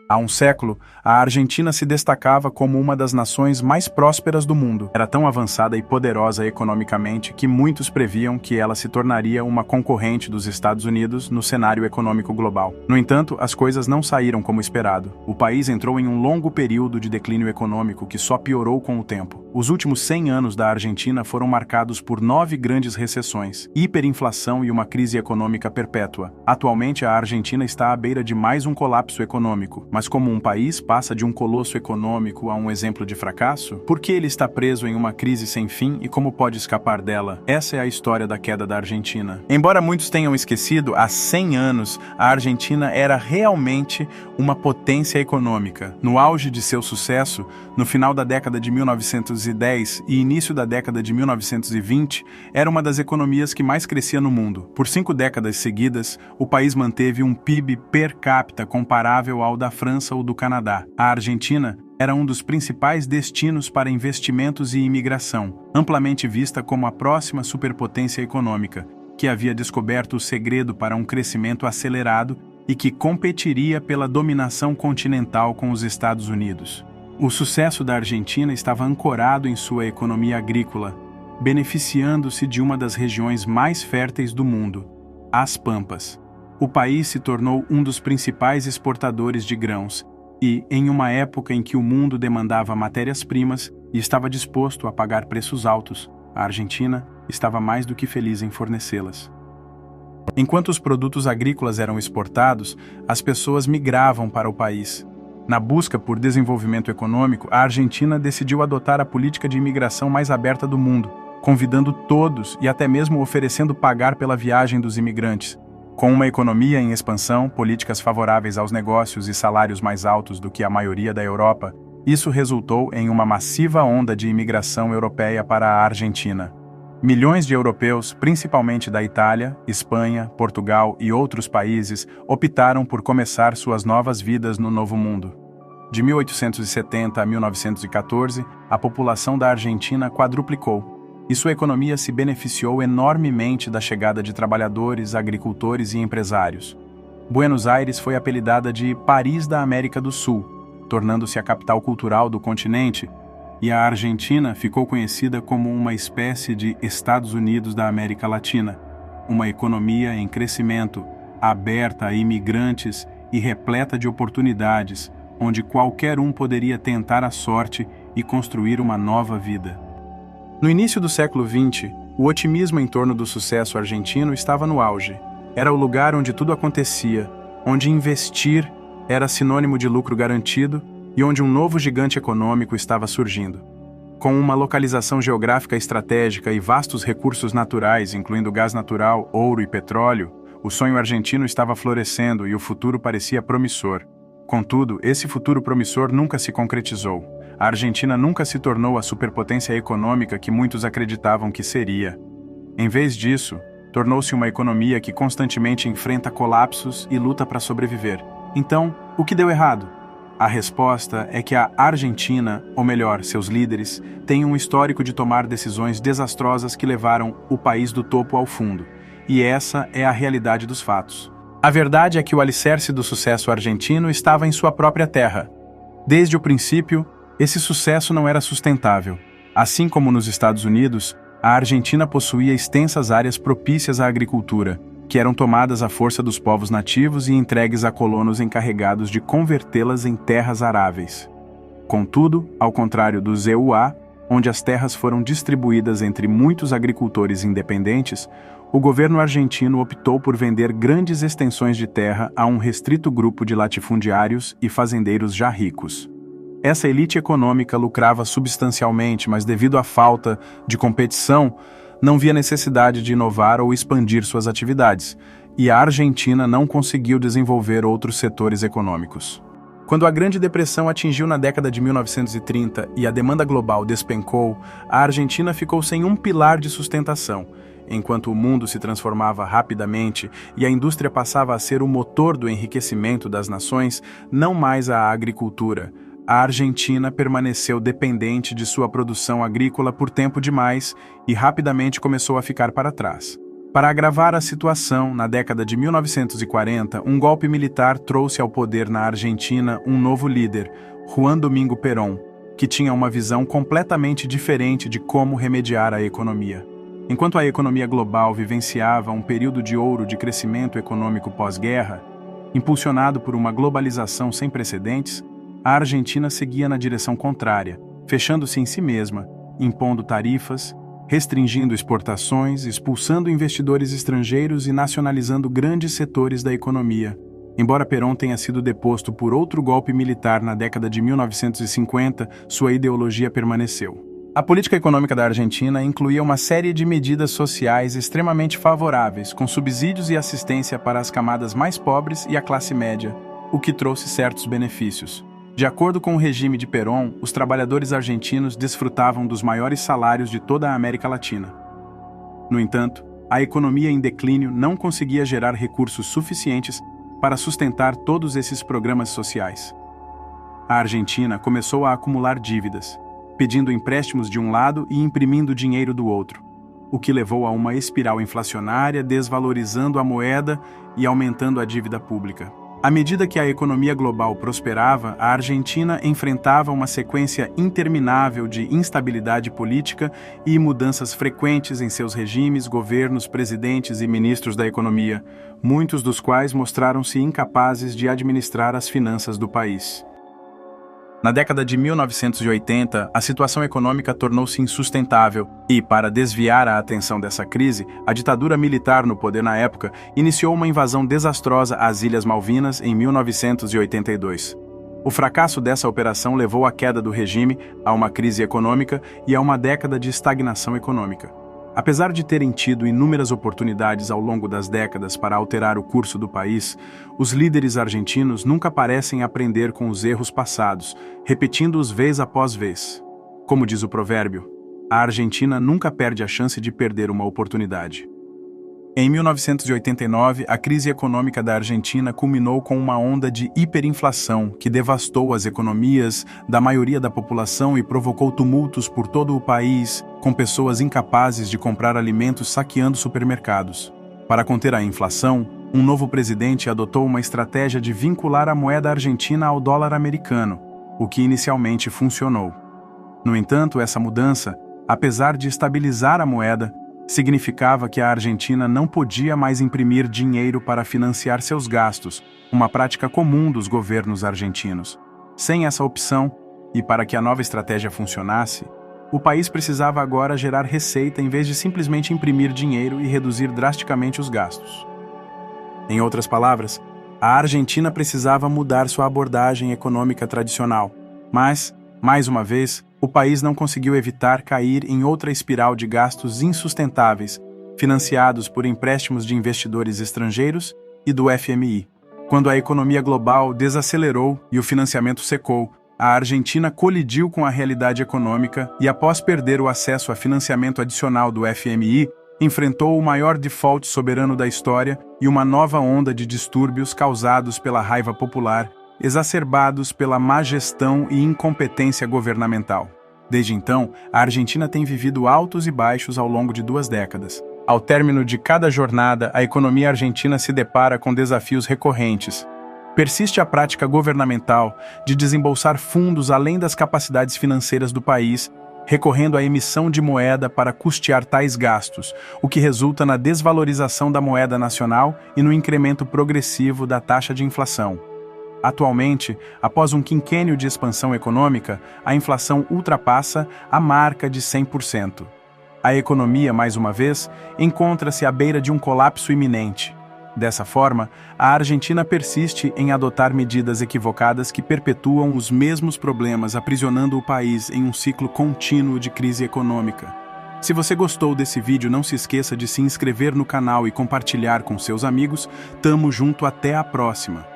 Há um século, a Argentina se destacava como uma das nações mais prósperas do mundo. Era tão avançada e poderosa economicamente que muitos previam que ela se tornaria uma concorrente dos Estados Unidos no cenário econômico global. No entanto, as coisas não saíram como esperado. O país entrou em um longo período de declínio econômico que só piorou com o tempo. Os últimos 100 anos da Argentina foram marcados por 9 grandes recessões, hiperinflação e uma crise econômica perpétua. Atualmente, a Argentina está à beira de mais um colapso econômico. Mas como um país passa de um colosso econômico a um exemplo de fracasso, por que ele está preso em uma crise sem fim e como pode escapar dela? Essa é a história da queda da Argentina. Embora muitos tenham esquecido, há 100 anos, a Argentina era realmente uma potência econômica. No auge de seu sucesso, no final da década de 1910 e início da década de 1920, era uma das economias que mais crescia no mundo. Por 5 décadas seguidas, o país manteve um PIB per capita comparável ao da França ou do Canadá. A Argentina era um dos principais destinos para investimentos e imigração, amplamente vista como a próxima superpotência econômica, que havia descoberto o segredo para um crescimento acelerado e que competiria pela dominação continental com os Estados Unidos. O sucesso da Argentina estava ancorado em sua economia agrícola, beneficiando-se de uma das regiões mais férteis do mundo, as Pampas. O país se tornou um dos principais exportadores de grãos e, em uma época em que o mundo demandava matérias-primas e estava disposto a pagar preços altos, a Argentina estava mais do que feliz em fornecê-las. Enquanto os produtos agrícolas eram exportados, as pessoas migravam para o país. Na busca por desenvolvimento econômico, a Argentina decidiu adotar a política de imigração mais aberta do mundo, convidando todos e até mesmo oferecendo pagar pela viagem dos imigrantes. Com uma economia em expansão, políticas favoráveis aos negócios e salários mais altos do que a maioria da Europa, isso resultou em uma massiva onda de imigração europeia para a Argentina. Milhões de europeus, principalmente da Itália, Espanha, Portugal e outros países, optaram por começar suas novas vidas no Novo Mundo. De 1870 a 1914, a população da Argentina quadruplicou. E sua economia se beneficiou enormemente da chegada de trabalhadores, agricultores e empresários. Buenos Aires foi apelidada de Paris da América do Sul, tornando-se a capital cultural do continente, e a Argentina ficou conhecida como uma espécie de Estados Unidos da América Latina, uma economia em crescimento, aberta a imigrantes e repleta de oportunidades, onde qualquer um poderia tentar a sorte e construir uma nova vida. No início do século XX, o otimismo em torno do sucesso argentino estava no auge. Era o lugar onde tudo acontecia, onde investir era sinônimo de lucro garantido e onde um novo gigante econômico estava surgindo. Com uma localização geográfica estratégica e vastos recursos naturais, incluindo gás natural, ouro e petróleo, o sonho argentino estava florescendo e o futuro parecia promissor. Contudo, esse futuro promissor nunca se concretizou. A Argentina nunca se tornou a superpotência econômica que muitos acreditavam que seria. Em vez disso, tornou-se uma economia que constantemente enfrenta colapsos e luta para sobreviver. Então, o que deu errado? A resposta é que a Argentina, ou melhor, seus líderes, têm um histórico de tomar decisões desastrosas que levaram o país do topo ao fundo. E essa é a realidade dos fatos. A verdade é que o alicerce do sucesso argentino estava em sua própria terra. Desde o princípio, esse sucesso não era sustentável. Assim como nos Estados Unidos, a Argentina possuía extensas áreas propícias à agricultura, que eram tomadas à força dos povos nativos e entregues a colonos encarregados de convertê-las em terras aráveis. Contudo, ao contrário dos EUA, onde as terras foram distribuídas entre muitos agricultores independentes, o governo argentino optou por vender grandes extensões de terra a um restrito grupo de latifundiários e fazendeiros já ricos. Essa elite econômica lucrava substancialmente, mas devido à falta de competição, não via necessidade de inovar ou expandir suas atividades, e a Argentina não conseguiu desenvolver outros setores econômicos. Quando a Grande Depressão atingiu na década de 1930 e a demanda global despencou, a Argentina ficou sem um pilar de sustentação. Enquanto o mundo se transformava rapidamente e a indústria passava a ser o motor do enriquecimento das nações, não mais a agricultura, a Argentina permaneceu dependente de sua produção agrícola por tempo demais e rapidamente começou a ficar para trás. Para agravar a situação, na década de 1940, um golpe militar trouxe ao poder na Argentina um novo líder, Juan Domingo Perón, que tinha uma visão completamente diferente de como remediar a economia. Enquanto a economia global vivenciava um período de ouro de crescimento econômico pós-guerra, impulsionado por uma globalização sem precedentes, a Argentina seguia na direção contrária, fechando-se em si mesma, impondo tarifas, restringindo exportações, expulsando investidores estrangeiros e nacionalizando grandes setores da economia. Embora Perón tenha sido deposto por outro golpe militar na década de 1950, sua ideologia permaneceu. A política econômica da Argentina incluía uma série de medidas sociais extremamente favoráveis, com subsídios e assistência para as camadas mais pobres e a classe média, o que trouxe certos benefícios. De acordo com o regime de Perón, os trabalhadores argentinos desfrutavam dos maiores salários de toda a América Latina. No entanto, a economia em declínio não conseguia gerar recursos suficientes para sustentar todos esses programas sociais. A Argentina começou a acumular dívidas, pedindo empréstimos de um lado e imprimindo dinheiro do outro, o que levou a uma espiral inflacionária, desvalorizando a moeda e aumentando a dívida pública. À medida que a economia global prosperava, a Argentina enfrentava uma sequência interminável de instabilidade política e mudanças frequentes em seus regimes, governos, presidentes e ministros da economia, muitos dos quais mostraram-se incapazes de administrar as finanças do país. Na década de 1980, a situação econômica tornou-se insustentável e, para desviar a atenção dessa crise, a ditadura militar no poder na época iniciou uma invasão desastrosa às Ilhas Malvinas em 1982. O fracasso dessa operação levou à queda do regime, a uma crise econômica e a uma década de estagnação econômica. Apesar de terem tido inúmeras oportunidades ao longo das décadas para alterar o curso do país, os líderes argentinos nunca parecem aprender com os erros passados, repetindo-os vez após vez. Como diz o provérbio, a Argentina nunca perde a chance de perder uma oportunidade. Em 1989, a crise econômica da Argentina culminou com uma onda de hiperinflação que devastou as economias da maioria da população e provocou tumultos por todo o país, com pessoas incapazes de comprar alimentos saqueando supermercados. Para conter a inflação, um novo presidente adotou uma estratégia de vincular a moeda argentina ao dólar americano, o que inicialmente funcionou. No entanto, essa mudança, apesar de estabilizar a moeda, significava que a Argentina não podia mais imprimir dinheiro para financiar seus gastos, uma prática comum dos governos argentinos. Sem essa opção, e para que a nova estratégia funcionasse, o país precisava agora gerar receita em vez de simplesmente imprimir dinheiro e reduzir drasticamente os gastos. Em outras palavras, a Argentina precisava mudar sua abordagem econômica tradicional, mas, mais uma vez, o país não conseguiu evitar cair em outra espiral de gastos insustentáveis, financiados por empréstimos de investidores estrangeiros e do FMI. Quando a economia global desacelerou e o financiamento secou, a Argentina colidiu com a realidade econômica e, após perder o acesso a financiamento adicional do FMI, enfrentou o maior default soberano da história e uma nova onda de distúrbios causados pela raiva popular, exacerbados pela má gestão e incompetência governamental. Desde então, a Argentina tem vivido altos e baixos ao longo de 2 décadas. Ao término de cada jornada, a economia argentina se depara com desafios recorrentes. Persiste a prática governamental de desembolsar fundos além das capacidades financeiras do país, recorrendo à emissão de moeda para custear tais gastos, o que resulta na desvalorização da moeda nacional e no incremento progressivo da taxa de inflação. Atualmente, após um quinquênio de expansão econômica, a inflação ultrapassa a marca de 100%. A economia, mais uma vez, encontra-se à beira de um colapso iminente. Dessa forma, a Argentina persiste em adotar medidas equivocadas que perpetuam os mesmos problemas, aprisionando o país em um ciclo contínuo de crise econômica. Se você gostou desse vídeo, não se esqueça de se inscrever no canal e compartilhar com seus amigos. Tamo junto, até a próxima!